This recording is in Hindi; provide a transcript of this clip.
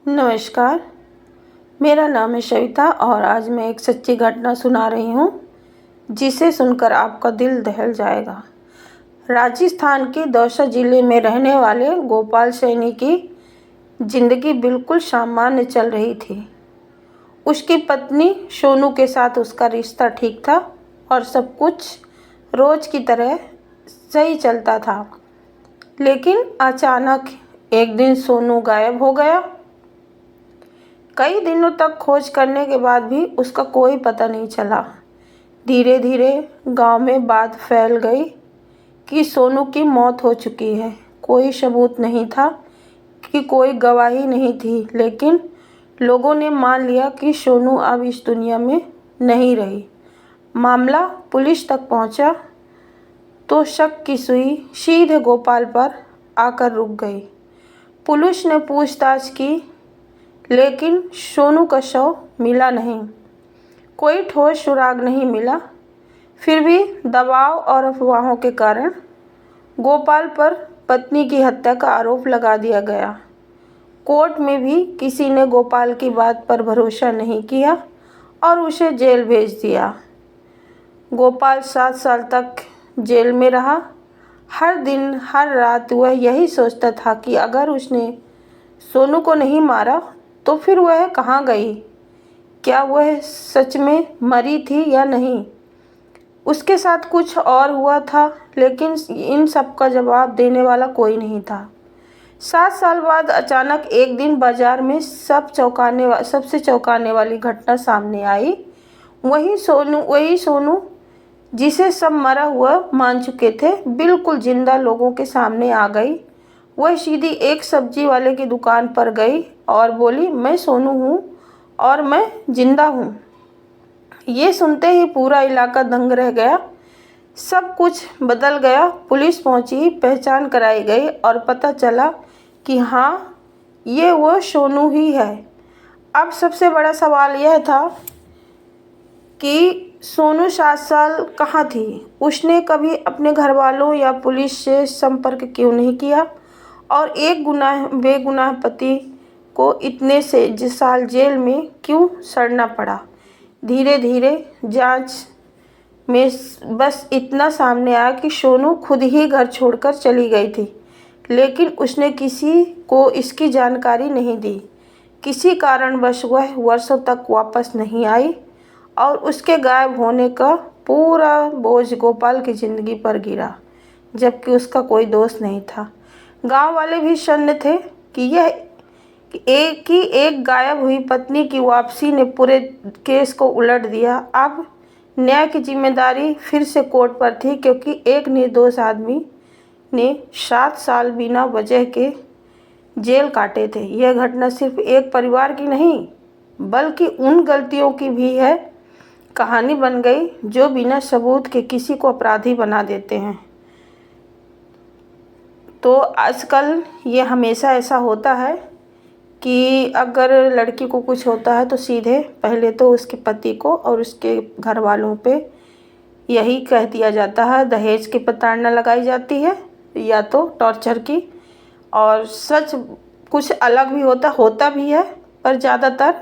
नमस्कार, मेरा नाम है शविता और आज मैं एक सच्ची घटना सुना रही हूँ, जिसे सुनकर आपका दिल दहल जाएगा। राजस्थान के दौसा जिले में रहने वाले गोपाल सैनी की ज़िंदगी बिल्कुल सामान्य चल रही थी। उसकी पत्नी सोनू के साथ उसका रिश्ता ठीक था और सब कुछ रोज़ की तरह सही चलता था। लेकिन अचानक एक दिन सोनू गायब हो गया। कई दिनों तक खोज करने के बाद भी उसका कोई पता नहीं चला। धीरे धीरे गांव में बात फैल गई कि सोनू की मौत हो चुकी है। कोई सबूत नहीं था, कि कोई गवाही नहीं थी, लेकिन लोगों ने मान लिया कि सोनू अब इस दुनिया में नहीं रही। मामला पुलिस तक पहुंचा तो शक की सुई सीधे गोपाल पर आकर रुक गई। पुलिस ने पूछताछ की, लेकिन सोनू का शव मिला नहीं। कोई ठोस सुराग नहीं मिला। फिर भी दबाव और अफवाहों के कारण गोपाल पर पत्नी की हत्या का आरोप लगा दिया गया। कोर्ट में भी किसी ने गोपाल की बात पर भरोसा नहीं किया और उसे जेल भेज दिया। गोपाल 7 साल तक जेल में रहा। हर दिन हर रात वह यही सोचता था कि अगर उसने सोनू को नहीं मारा तो फिर वह कहाँ गई? क्या वह सच में मरी थी या नहीं? उसके साथ कुछ और हुआ था, लेकिन इन सब का जवाब देने वाला कोई नहीं था। 7 साल बाद अचानक एक दिन बाजार में सबसे चौंकाने वाली घटना सामने आई। वही सोनू जिसे सब मरा हुआ मान चुके थे, बिल्कुल जिंदा लोगों के सामने आ गई। वह सीधी एक सब्जी वाले की दुकान पर गई और बोली, मैं सोनू हूँ और मैं जिंदा हूँ। ये सुनते ही पूरा इलाका दंग रह गया। सब कुछ बदल गया। पुलिस पहुंची, पहचान कराई गई और पता चला कि हाँ, ये वो सोनू ही है। अब सबसे बड़ा सवाल यह था कि सोनू 7 साल कहाँ थी? उसने कभी अपने घर वालों या पुलिस से संपर्क क्यों नहीं किया? और एक बेगुनाह पति को इतने से साल जेल में क्यों सड़ना पड़ा? धीरे धीरे जांच में बस इतना सामने आया कि सोनू खुद ही घर छोड़कर चली गई थी, लेकिन उसने किसी को इसकी जानकारी नहीं दी। किसी कारणवश वह वर्षों तक वापस नहीं आई और उसके गायब होने का पूरा बोझ गोपाल की ज़िंदगी पर गिरा, जबकि उसका कोई दोष नहीं था। गांव वाले भी शन्न थे कि एक गायब हुई पत्नी की वापसी ने पूरे केस को उलट दिया। अब न्याय की जिम्मेदारी फिर से कोर्ट पर थी, क्योंकि एक निर्दोष आदमी ने 7 साल बिना वजह के जेल काटे थे। यह घटना सिर्फ एक परिवार की नहीं, बल्कि उन गलतियों की भी है कहानी बन गई जो बिना सबूत के किसी को अपराधी बना देते हैं। तो आजकल ये हमेशा ऐसा होता है कि अगर लड़की को कुछ होता है तो सीधे पहले तो उसके पति को और उसके घर वालों पे यही कह दिया जाता है, दहेज की प्रताड़ना लगाई जाती है या तो टॉर्चर की। और सच कुछ अलग भी होता भी है, पर ज़्यादातर